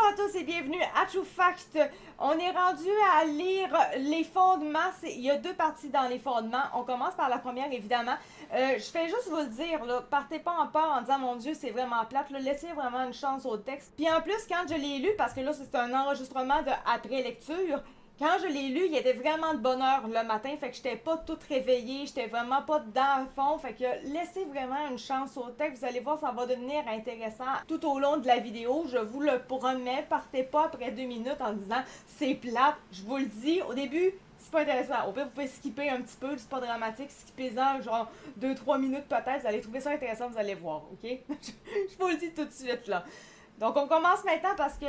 à tous et bienvenue à True Fact. On est rendu à lire les fondements. Il y a deux parties dans les fondements. On commence par la première, évidemment. Je fais juste vous le dire, là, partez pas en peur en disant mon Dieu, c'est vraiment plate. Là, laissez vraiment une chance au texte. Puis en plus, quand je l'ai lu, parce que là, c'est un enregistrement de après lecture. Quand je l'ai lu, il était vraiment de bonne heure le matin, fait que j'étais pas toute réveillée, j'étais vraiment pas dedans à fond, fait que laissez vraiment une chance au texte, vous allez voir, ça va devenir intéressant tout au long de la vidéo, je vous le promets, partez pas après 2 minutes en disant c'est plate, je vous le dis, au début, c'est pas intéressant, au pire vous pouvez skipper un petit peu, c'est pas dramatique, skippez-en genre 2-3 minutes peut-être, vous allez trouver ça intéressant, vous allez voir, ok? Je vous le dis tout de suite là. Donc on commence maintenant parce que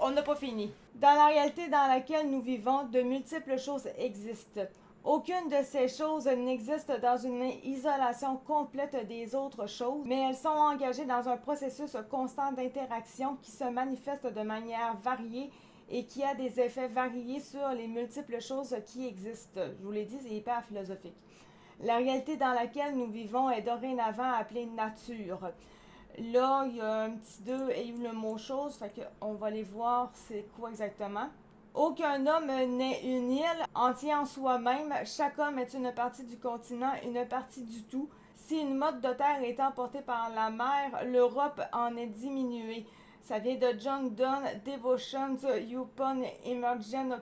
on n'a pas fini. Dans la réalité dans laquelle nous vivons, de multiples choses existent. Aucune de ces choses n'existe dans une isolation complète des autres choses, mais elles sont engagées dans un processus constant d'interaction qui se manifeste de manière variée et qui a des effets variés sur les multiples choses qui existent. Je vous l'ai dit, c'est hyper philosophique. La réalité dans laquelle nous vivons est dorénavant appelée nature. Là, il y a un petit 2 et le mot chose, fait qu'on va aller voir c'est quoi exactement. Aucun homme n'est une île entière en soi-même. Chaque homme est une partie du continent, une partie du tout. Si une motte de terre est emportée par la mer, l'Europe en est diminuée. Ça vient de John Donne, Devotions upon Emergent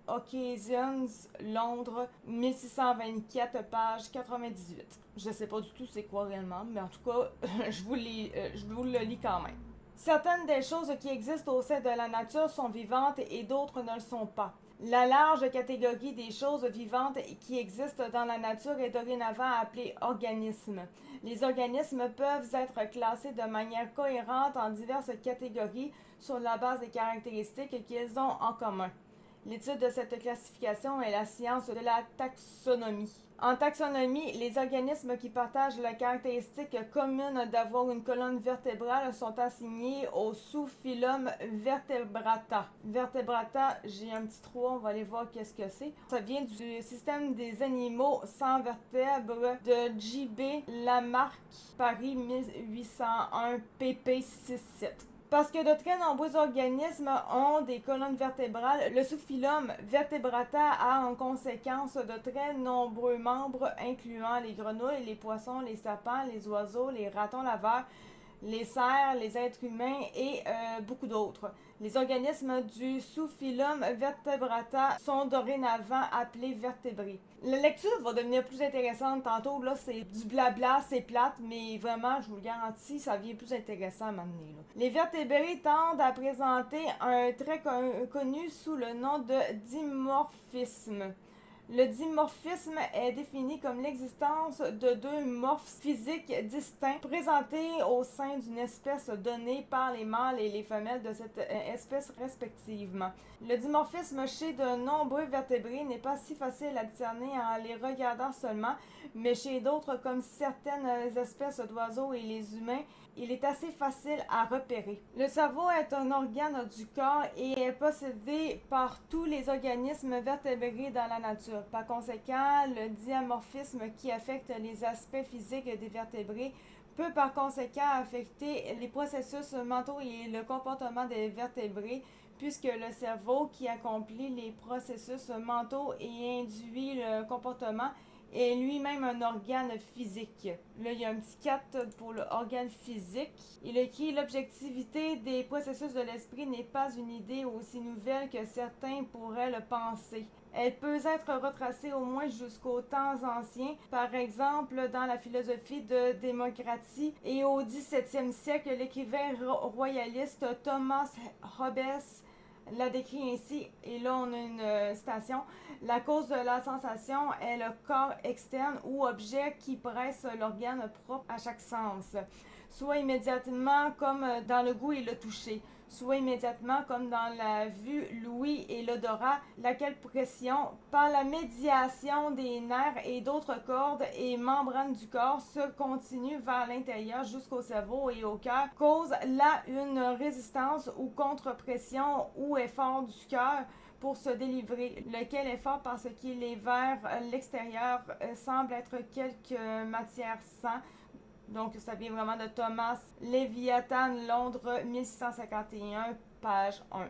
Occasions, Londres, 1624, page 98. Je sais pas du tout c'est quoi réellement, mais en tout cas, je vous le lis quand même. Certaines des choses qui existent au sein de la nature sont vivantes et d'autres ne le sont pas. La large catégorie des choses vivantes qui existent dans la nature est dorénavant appelée organismes. Les organismes peuvent être classés de manière cohérente en diverses catégories sur la base des caractéristiques qu'ils ont en commun. L'étude de cette classification est la science de la taxonomie. En taxonomie, les organismes qui partagent la caractéristique commune d'avoir une colonne vertébrale sont assignés au sous-phylum Vertebrata. Vertebrata, j'ai un petit trou, on va aller voir qu'est-ce que c'est. Ça vient du système des animaux sans vertèbres de J.B. Lamarck, Paris 1801, pp. 6-7. Parce que de très nombreux organismes ont des colonnes vertébrales, le sous-phylum Vertebrata a en conséquence de très nombreux membres incluant les grenouilles, les poissons, les sapins, les oiseaux, les ratons laveurs, les cerfs, les êtres humains et beaucoup d'autres. Les organismes du sous-phylum Vertebrata sont dorénavant appelés vertébrés. La lecture va devenir plus intéressante tantôt, là c'est du blabla, c'est plate, mais vraiment, je vous le garantis, ça devient plus intéressant à m'amener. Les vertébrés tendent à présenter un trait connu sous le nom de dimorphisme. Le dimorphisme est défini comme l'existence de deux morphes physiques distincts présentés au sein d'une espèce donnée par les mâles et les femelles de cette espèce respectivement. Le dimorphisme chez de nombreux vertébrés n'est pas si facile à discerner en les regardant seulement, mais chez d'autres comme certaines espèces d'oiseaux et les humains, il est assez facile à repérer. Le cerveau est un organe du corps et est possédé par tous les organismes vertébrés dans la nature. Par conséquent, le dimorphisme qui affecte les aspects physiques des vertébrés peut par conséquent affecter les processus mentaux et le comportement des vertébrés, puisque le cerveau qui accomplit les processus mentaux et induit le comportement est lui-même un organe physique. Là, il y a un petit 4 pour l'organe physique. Il écrit « L'objectivité des processus de l'esprit n'est pas une idée aussi nouvelle que certains pourraient le penser. Elle peut être retracée au moins jusqu'aux temps anciens, par exemple dans la philosophie de démocratie, et au XVIIe siècle, l'écrivain royaliste Thomas Hobbes la décrit ainsi, et là on a une citation. La cause de la sensation est le corps externe ou objet qui presse l'organe propre à chaque sens, soit immédiatement comme dans le goût et le toucher, soit immédiatement comme dans la vue, l'ouïe et l'odorat, laquelle pression, par la médiation des nerfs et d'autres cordes et membranes du corps, se continue vers l'intérieur jusqu'au cerveau et au cœur, cause là une résistance ou contre-pression ou effort du cœur pour se délivrer, lequel effort parce qu'il est vers l'extérieur semble être quelque matière sans, Donc, ça vient vraiment de Thomas Leviathan, Londres, 1651, page 1.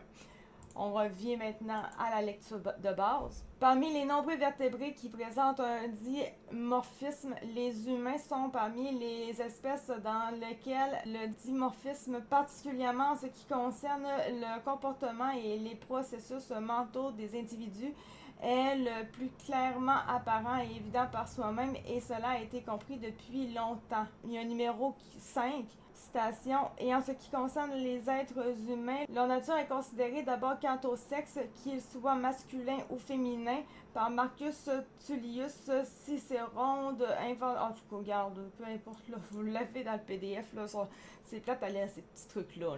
On revient maintenant à la lecture de base. Parmi les nombreux vertébrés qui présentent un dimorphisme, les humains sont parmi les espèces dans lesquelles le dimorphisme, particulièrement en ce qui concerne le comportement et les processus mentaux des individus, est le plus clairement apparent et évident par soi-même, et cela a été compris depuis longtemps. Il y a un numéro 5. Et en ce qui concerne les êtres humains, leur nature est considérée d'abord quant au sexe, qu'il soit masculin ou féminin, par Marcus Tullius Cicéron de en tout cas, regarde, peu importe, là, vous l'avez dans le PDF, là, c'est plate à lire ces petits trucs-là.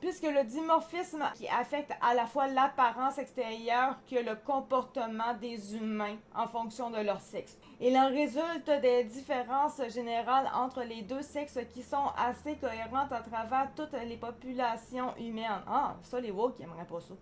Puisque le dimorphisme qui affecte à la fois l'apparence extérieure que le comportement des humains en fonction de leur sexe. Il en résulte des différences générales entre les deux sexes qui sont assez cohérentes à travers toutes les populations humaines. Ah, ça les woke, ils aimeraient pas ça.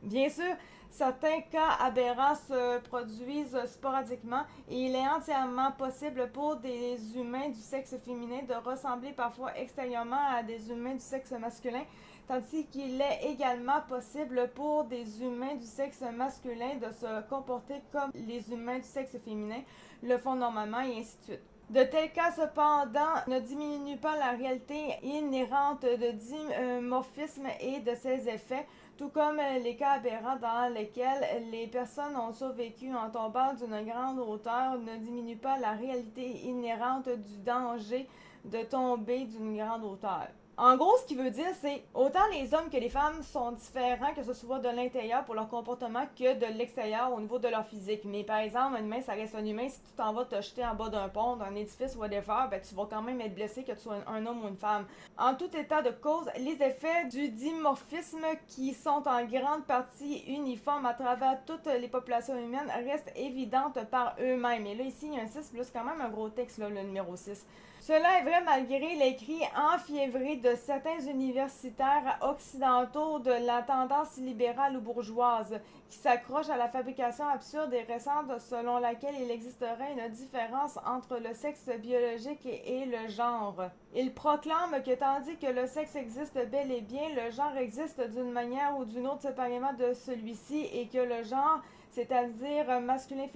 Bien sûr, certains cas aberrants se produisent sporadiquement et il est entièrement possible pour des humains du sexe féminin de ressembler parfois extérieurement à des humains du sexe masculin, tandis qu'il est également possible pour des humains du sexe masculin de se comporter comme les humains du sexe féminin le font normalement, et ainsi de suite. De tels cas, cependant, ne diminuent pas la réalité inhérente de dimorphisme et de ses effets, tout comme les cas aberrants dans lesquels les personnes ont survécu en tombant d'une grande hauteur ne diminuent pas la réalité inhérente du danger de tomber d'une grande hauteur. En gros, ce qu'il veut dire, c'est autant les hommes que les femmes sont différents, que ce soit de l'intérieur pour leur comportement que de l'extérieur au niveau de leur physique. Mais par exemple, un humain, ça reste un humain. Si tu t'en vas te jeter en bas d'un pont, d'un édifice, whatever, ben, tu vas quand même être blessé que tu sois un homme ou une femme. En tout état de cause, les effets du dimorphisme, qui sont en grande partie uniformes à travers toutes les populations humaines, restent évidentes par eux-mêmes. Et là, ici, il y a un 6, c'est quand même un gros texte, là, le numéro 6. Cela est vrai malgré les cris enfiévrés de certains universitaires occidentaux de la tendance libérale ou bourgeoise, qui s'accrochent à la fabrication absurde et récente selon laquelle il existerait une différence entre le sexe biologique et le genre. Ils proclament que tandis que le sexe existe bel et bien, le genre existe d'une manière ou d'une autre séparément de celui-ci, et que le genre, c'est-à-dire masculin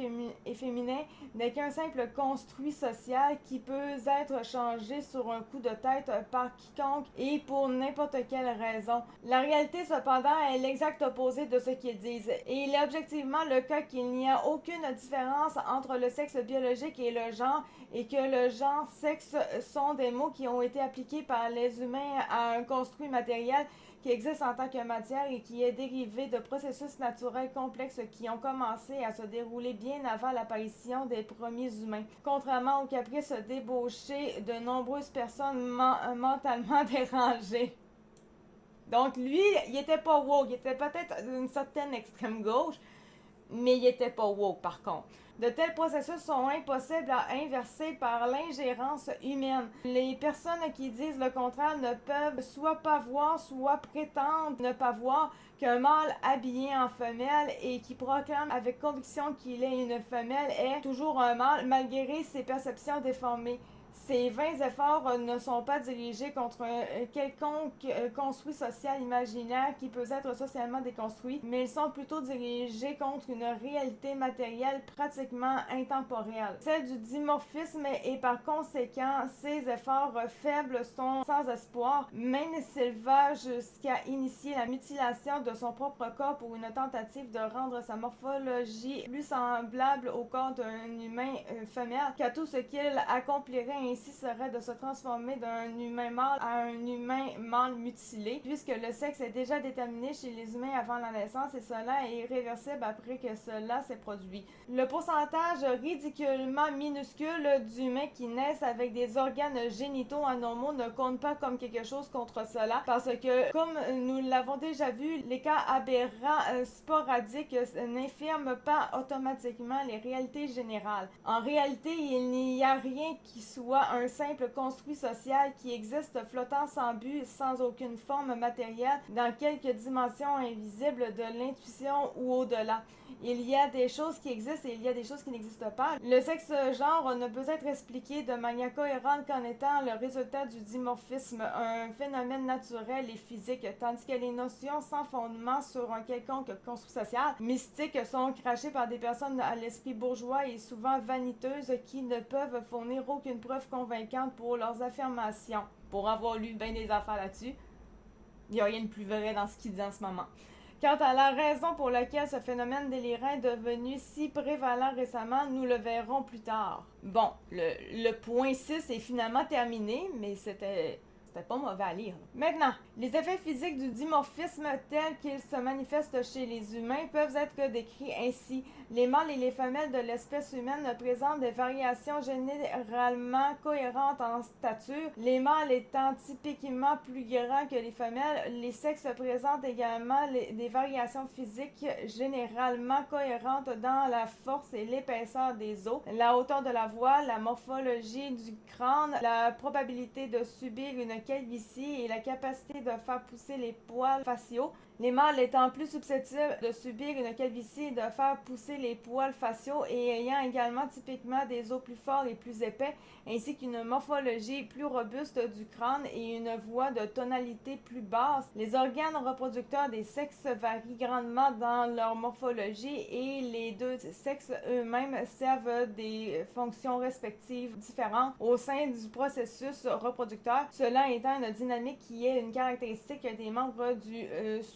et féminin, n'est qu'un simple construit social qui peut être changé sur un coup de tête par quiconque et pour n'importe quelle raison. La réalité, cependant, est l'exact opposé de ce qu'ils disent, et il est objectivement le cas qu'il n'y a aucune différence entre le sexe biologique et le genre, et que le genre, sexe sont des mots qui ont été appliqués par les humains à un construit matériel qui existe en tant que matière et qui est dérivé de processus naturels complexes qui ont commencé à se dérouler bien avant l'apparition des premiers humains. Contrairement aux caprices débauchés de nombreuses personnes mentalement dérangées. Donc lui, il était pas woke, il était peut-être d'une certaine extrême gauche, mais il était pas woke par contre. De tels processus sont impossibles à inverser par l'ingérence humaine. Les personnes qui disent le contraire ne peuvent soit pas voir, soit prétendre ne pas voir qu'un mâle habillé en femelle et qui proclame avec conviction qu'il est une femelle est toujours un mâle malgré ses perceptions déformées. Ces vains efforts ne sont pas dirigés contre quelconque construit social imaginaire qui peut être socialement déconstruit, mais ils sont plutôt dirigés contre une réalité matérielle pratiquement intemporelle, celle du dimorphisme, et par conséquent, ces efforts faibles sont sans espoir, même s'il va jusqu'à initier la mutilation de son propre corps pour une tentative de rendre sa morphologie plus semblable au corps d'un humain femelle, qu'à tout ce qu'il accomplirait ainsi serait de se transformer d'un humain mâle à un humain mâle mutilé, puisque le sexe est déjà déterminé chez les humains avant la naissance et cela est irréversible après que cela s'est produit. Le pourcentage ridiculement minuscule d'humains qui naissent avec des organes génitaux anormaux ne compte pas comme quelque chose contre cela, parce que, comme nous l'avons déjà vu, les cas aberrants sporadiques n'infirment pas automatiquement les réalités générales. En réalité, il n'y a rien qui soit voit un simple construit social qui existe flottant sans but, sans aucune forme matérielle, dans quelques dimensions invisibles de l'intuition ou au-delà. Il y a des choses qui existent et il y a des choses qui n'existent pas. Le sexe-genre ne peut être expliqué de manière cohérente qu'en étant le résultat du dimorphisme, un phénomène naturel et physique, tandis que les notions sans fondement sur un quelconque construit social, mystique, sont crachées par des personnes à l'esprit bourgeois et souvent vaniteuses qui ne peuvent fournir aucune preuve convaincante pour leurs affirmations. Pour avoir lu bien des affaires là-dessus, il n'y a rien de plus vrai dans ce qu'il dit en ce moment. Quant à la raison pour laquelle ce phénomène délirant est devenu si prévalent récemment, nous le verrons plus tard. Bon, le point 6 est finalement terminé, mais c'était pas mauvais à lire. Maintenant, les effets physiques du dimorphisme tels qu'ils se manifestent chez les humains peuvent être décrits ainsi. Les mâles et les femelles de l'espèce humaine présentent des variations généralement cohérentes en stature, les mâles étant typiquement plus grands que les femelles. Les sexes présentent également des variations physiques généralement cohérentes dans la force et l'épaisseur des os, la hauteur de la voix, la morphologie du crâne, la probabilité de subir une calvitie et la capacité de faire pousser les poils faciaux. Les mâles étant plus susceptibles de subir une calvitie et de faire pousser les poils faciaux et ayant également typiquement des os plus forts et plus épais, ainsi qu'une morphologie plus robuste du crâne et une voix de tonalité plus basse. Les organes reproducteurs des sexes varient grandement dans leur morphologie et les deux sexes eux-mêmes servent des fonctions respectives différentes au sein du processus reproducteur, cela étant une dynamique qui est une caractéristique des membres du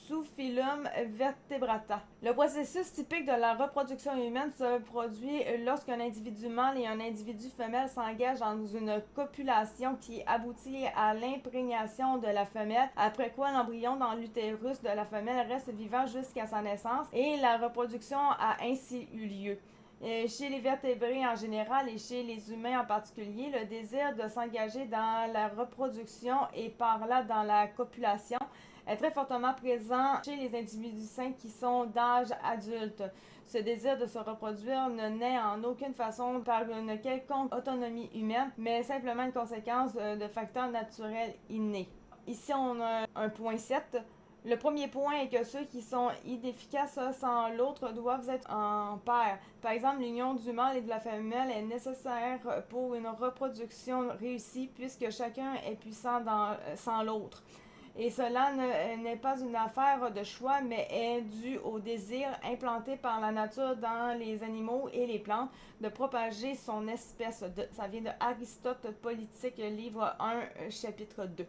sous-phylum Vertebrata. Le processus typique de la reproduction humaine se produit lorsqu'un individu mâle et un individu femelle s'engagent dans une copulation qui aboutit à l'imprégnation de la femelle, après quoi l'embryon dans l'utérus de la femelle reste vivant jusqu'à sa naissance et la reproduction a ainsi eu lieu. Chez les vertébrés en général et chez les humains en particulier, le désir de s'engager dans la reproduction et par là dans la copulation est très fortement présent chez les individus sains qui sont d'âge adulte. Ce désir de se reproduire ne naît en aucune façon par une quelconque autonomie humaine, mais simplement une conséquence de facteurs naturels innés. Ici, on a un point 7. Le premier point est que ceux qui sont inefficaces sans l'autre doivent être en paire. Par exemple, l'union du mâle et de la femelle est nécessaire pour une reproduction réussie puisque chacun est puissant sans l'autre. Et cela n'est pas une affaire de choix, mais est dû au désir implanté par la nature dans les animaux et les plantes de propager son espèce. Ça vient de Aristote Politique, livre 1, chapitre 2.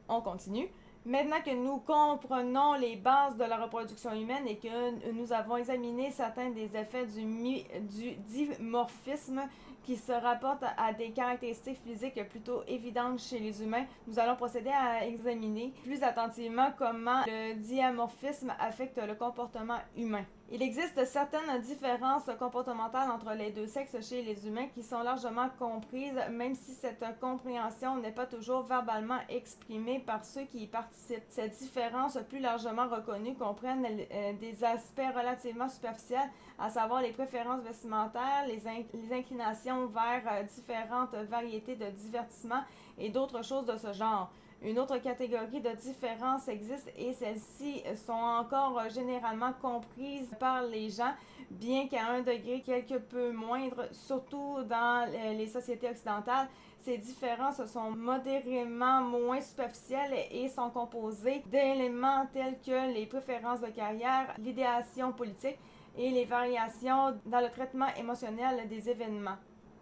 On continue. Maintenant que nous comprenons les bases de la reproduction humaine et que nous avons examiné certains des effets du dimorphisme qui se rapportent à des caractéristiques physiques plutôt évidentes chez les humains, nous allons procéder à examiner plus attentivement comment le dimorphisme affecte le comportement humain. Il existe certaines différences comportementales entre les deux sexes chez les humains qui sont largement comprises, même si cette compréhension n'est pas toujours verbalement exprimée par ceux qui y participent. Ces différences plus largement reconnues comprennent des aspects relativement superficiels, à savoir les préférences vestimentaires, les inclinations vers différentes variétés de divertissement et d'autres choses de ce genre. Une autre catégorie de différences existe et celles-ci sont encore généralement comprises par les gens, bien qu'à un degré quelque peu moindre, surtout dans les sociétés occidentales. Ces différences sont modérément moins superficielles et sont composées d'éléments tels que les préférences de carrière, l'idéation politique et les variations dans le traitement émotionnel des événements.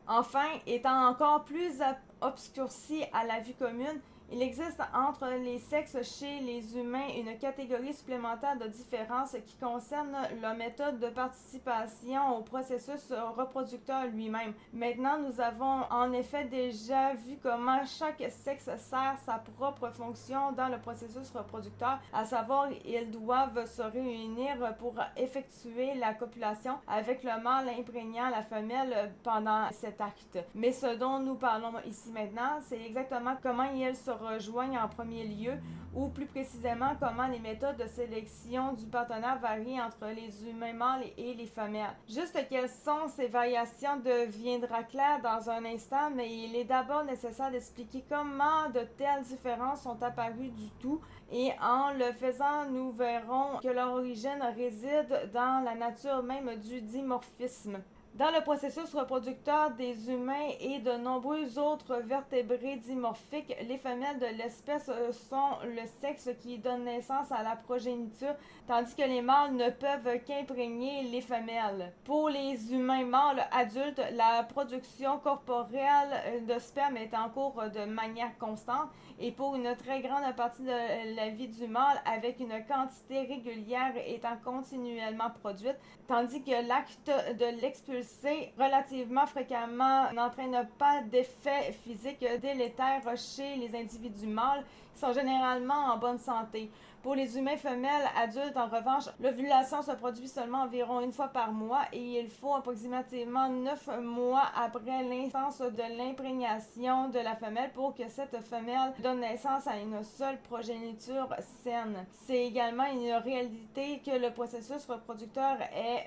Enfin, étant encore plus obscurci à la vue commune, il existe entre les sexes chez les humains une catégorie supplémentaire de différences qui concerne la méthode de participation au processus reproducteur lui-même. Maintenant, nous avons en effet déjà vu comment chaque sexe sert sa propre fonction dans le processus reproducteur, à savoir ils doivent se réunir pour effectuer la copulation avec le mâle imprégnant la femelle pendant cet acte. Mais ce dont nous parlons ici maintenant, c'est exactement comment ils se rejoignent en premier lieu, ou plus précisément comment les méthodes de sélection du partenaire varient entre les humains mâles et les femelles. Juste quelles sont ces variations deviendra clair dans un instant, mais il est d'abord nécessaire d'expliquer comment de telles différences sont apparues du tout, et en le faisant, nous verrons que leur origine réside dans la nature même du dimorphisme. Dans le processus reproducteur des humains et de nombreux autres vertébrés dimorphiques, les femelles de l'espèce sont le sexe qui donne naissance à la progéniture, tandis que les mâles ne peuvent qu'imprégner les femelles. Pour les humains mâles adultes, la production corporelle de sperme est en cours de manière constante, et pour une très grande partie de la vie du mâle, avec une quantité régulière étant continuellement produite, tandis que l'acte de l'expulser relativement fréquemment n'entraîne pas d'effet physique délétère chez les individus mâles qui sont généralement en bonne santé. Pour les humains femelles adultes, en revanche, l'ovulation se produit seulement environ une fois par mois et il faut approximativement 9 mois après l'instance de l'imprégnation de la femelle pour que cette femelle donne naissance à une seule progéniture saine. C'est également une réalité que le processus reproducteur est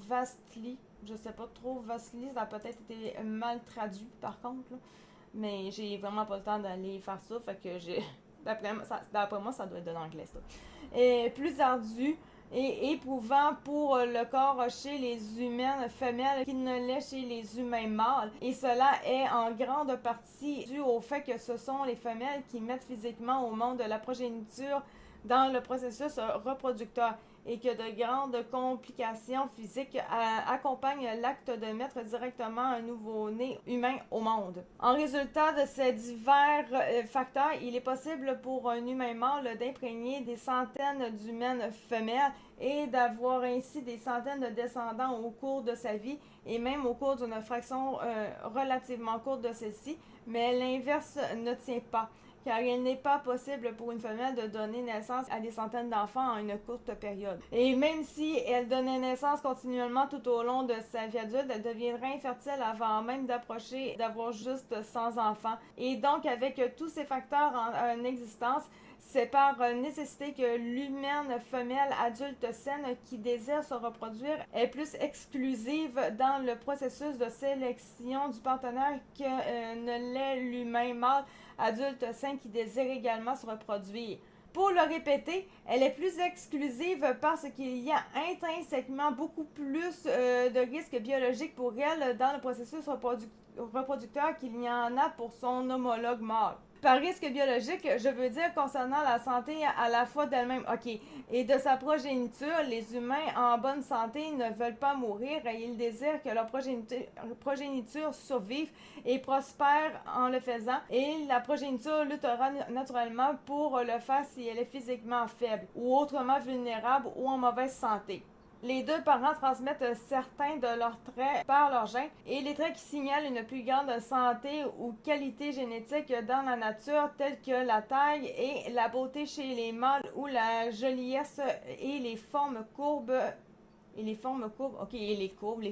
vastly, je sais pas trop, vastly, ça a peut-être été mal traduit par contre, là. Mais j'ai vraiment pas le temps d'aller faire ça, fait que j'ai... D'après moi, ça doit être de l'anglais, ça. Et plus ardu et éprouvant pour le corps chez les humaines femelles qu'il ne l'est chez les humains mâles. Et cela est en grande partie dû au fait que ce sont les femelles qui mettent physiquement au monde la progéniture dans le processus reproducteur et que de grandes complications physiques accompagnent l'acte de mettre directement un nouveau-né humain au monde. En résultat de ces divers facteurs, il est possible pour un humain mâle d'imprégner des centaines d'humaines femelles et d'avoir ainsi des centaines de descendants au cours de sa vie et même au cours d'une fraction relativement courte de celle-ci, mais l'inverse ne tient pas, car il n'est pas possible pour une femelle de donner naissance à des centaines d'enfants en une courte période. Et même si elle donnait naissance continuellement tout au long de sa vie adulte, elle deviendrait infertile avant même d'approcher d'avoir juste 100 enfants. Et donc, avec tous ces facteurs en existence, c'est par nécessité que l'humaine femelle adulte saine qui désire se reproduire est plus exclusive dans le processus de sélection du partenaire que ne l'est l'humain mâle adulte sain qui désire également se reproduire. Pour le répéter, elle est plus exclusive parce qu'il y a intrinsèquement beaucoup plus de risques biologiques pour elle dans le processus reproducteur qu'il y en a pour son homologue mâle. Par risque biologique, je veux dire concernant la santé à la fois d'elle-même, et de sa progéniture. Les humains en bonne santé ne veulent pas mourir et ils désirent que leur progéniture survive et prospère en le faisant, et la progéniture luttera naturellement pour le faire si elle est physiquement faible, ou autrement vulnérable ou en mauvaise santé. Les deux parents transmettent certains de leurs traits par leurs gènes, et les traits qui signalent une plus grande santé ou qualité génétique dans la nature, tels que la taille et la beauté chez les mâles ou la joliesse et les formes courbes les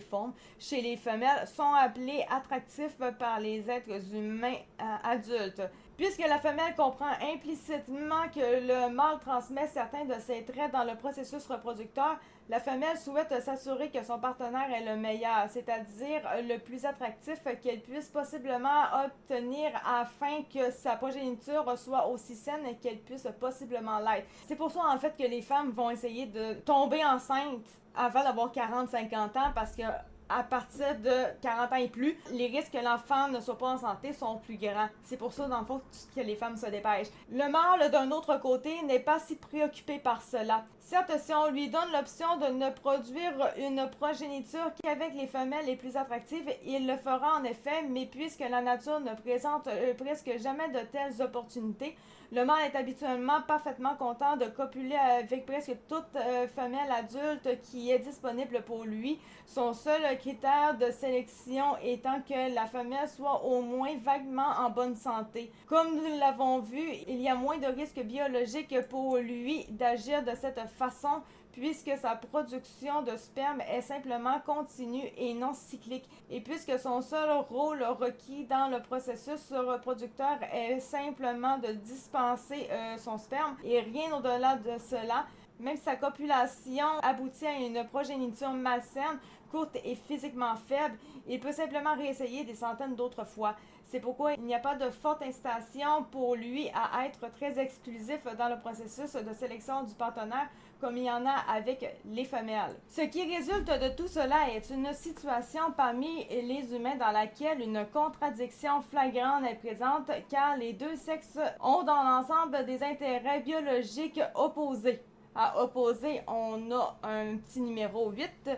formes chez les femelles sont appelés attractifs par les êtres humains adultes. Puisque la femelle comprend implicitement que le mâle transmet certains de ses traits dans le processus reproducteur, la femelle souhaite s'assurer que son partenaire est le meilleur, c'est-à-dire le plus attractif qu'elle puisse possiblement obtenir afin que sa progéniture soit aussi saine qu'elle puisse possiblement l'être. C'est pour ça en fait que les femmes vont essayer de tomber enceinte avant d'avoir 40-50 ans, parce que à partir de 40 ans et plus, les risques que l'enfant ne soit pas en santé sont plus grands. C'est pour ça, dans le fond, que les femmes se dépêchent. Le mâle, d'un autre côté, n'est pas si préoccupé par cela. Certes, si on lui donne l'option de ne produire une progéniture qu'avec les femelles les plus attractives, il le fera en effet, mais puisque la nature ne présente presque jamais de telles opportunités, Le mâle est habituellement parfaitement content de copuler avec presque toute femelle adulte qui est disponible pour lui. Son seul critère de sélection étant que la femelle soit au moins vaguement en bonne santé. Comme nous l'avons vu, il y a moins de risques biologiques pour lui d'agir de cette façon puisque sa production de sperme est simplement continue et non cyclique, et puisque son seul rôle requis dans le processus reproducteur est simplement de dispenser son sperme et rien au-delà de cela, même si sa copulation aboutit à une progéniture malsaine, courte et physiquement faible, il peut simplement réessayer des centaines d'autres fois. C'est pourquoi il n'y a pas de forte incitation pour lui à être très exclusif dans le processus de sélection du partenaire comme il y en a avec les femelles. Ce qui résulte de tout cela est une situation parmi les humains dans laquelle une contradiction flagrante est présente car les deux sexes ont dans l'ensemble des intérêts biologiques opposés. À opposer, on a un petit numéro 8.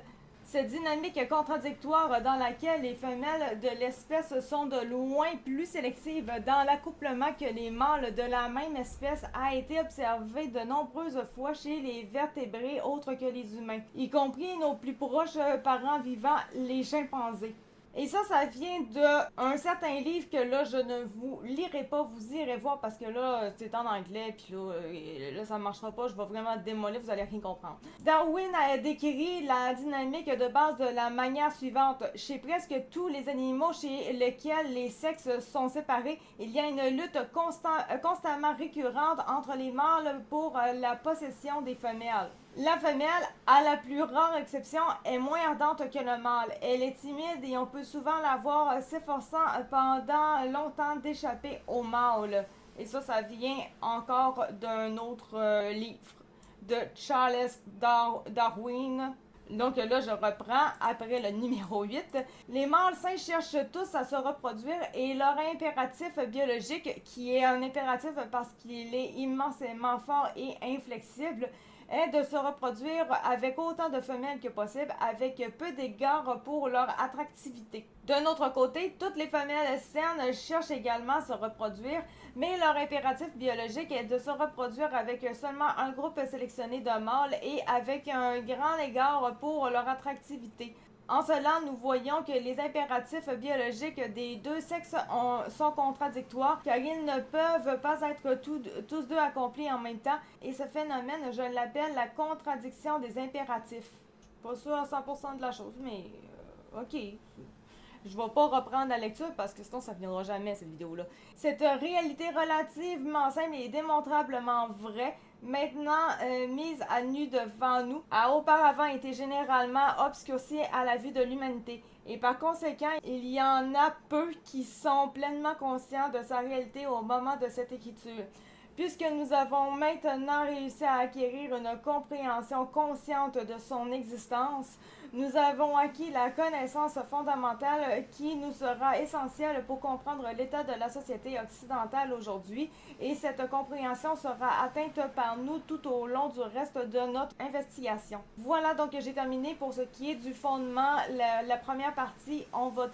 Cette dynamique contradictoire dans laquelle les femelles de l'espèce sont de loin plus sélectives dans l'accouplement que les mâles de la même espèce a été observée de nombreuses fois chez les vertébrés autres que les humains, y compris nos plus proches parents vivants, les chimpanzés. Et ça vient d'un certain livre que là, je ne vous lirai pas, vous irez voir parce que là, c'est en anglais, puis là, ça ne marchera pas, je vais vraiment démolir, vous allez rien comprendre. Darwin a décrit la dynamique de base de la manière suivante. Chez presque tous les animaux chez lesquels les sexes sont séparés, il y a une lutte constamment récurrente entre les mâles pour la possession des femelles. La femelle, à la plus rare exception, est moins ardente que le mâle. Elle est timide et on peut souvent la voir s'efforçant pendant longtemps d'échapper au mâle. Et ça vient encore d'un autre livre de Charles Darwin. Donc là, je reprends après le numéro 8. Les mâles sains cherchent tous à se reproduire et leur impératif biologique, qui est un impératif parce qu'il est immensément fort et inflexible, est de se reproduire avec autant de femelles que possible, avec peu d'égard pour leur attractivité. D'un autre côté, toutes les femelles saines cherchent également à se reproduire, mais leur impératif biologique est de se reproduire avec seulement un groupe sélectionné de mâles et avec un grand égard pour leur attractivité. En cela, nous voyons que les impératifs biologiques des deux sexes sont contradictoires car ils ne peuvent pas être tous deux accomplis en même temps et ce phénomène, je l'appelle la contradiction des impératifs. Pas sûr à 100% de la chose, mais ok. Je vais pas reprendre la lecture parce que sinon ça finira jamais cette vidéo-là. Cette réalité relativement simple et démontrablement vraie, maintenant mise à nu devant nous, a auparavant été généralement obscurcie à la vue de l'humanité. Et par conséquent, il y en a peu qui sont pleinement conscients de sa réalité au moment de cette écriture. Puisque nous avons maintenant réussi à acquérir une compréhension consciente de son existence, nous avons acquis la connaissance fondamentale qui nous sera essentielle pour comprendre l'état de la société occidentale aujourd'hui, et cette compréhension sera atteinte par nous tout au long du reste de notre investigation. Voilà, donc j'ai terminé pour ce qui est du fondement, la première partie. On va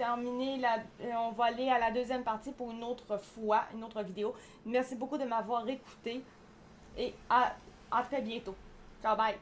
aller à la deuxième partie pour une autre fois, une autre vidéo. Merci beaucoup de m'avoir écouté et à très bientôt. Ciao, bye!